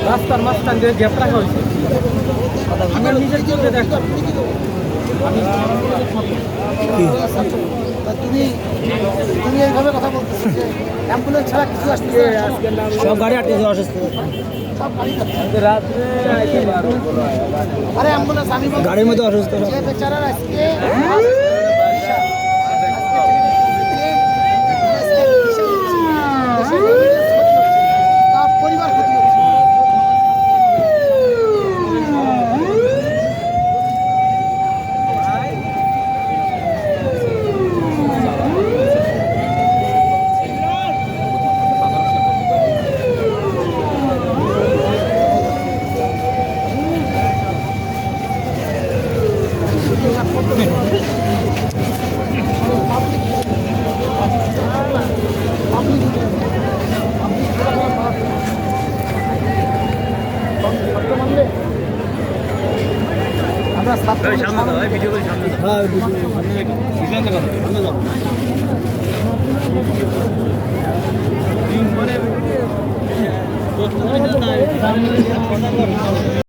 রাস্তার মাঝখান দিয়ে গ্যাপ রাখা হয়েছে। আমার নিজের চোখে দেখো। তুমি এইভাবে কথা বলতেছো যে অ্যাম্বুলেন্স ছাড়া কিছু আসতেছে, সব গাড়ি আটকে অসুস্থ। সব গাড়ি যাচ্ছে। রাত্রে আরে অ্যাম্বুলেন্স আমি বলছি, গাড়ির মধ্যে অসুস্থ সব। যে বেচারার আজকে তার পরিবার ক্ষতি হচ্ছে। সামনে দাও, ভিডিও করে সামনে দাও। হ্যাঁ, সামনে দাও।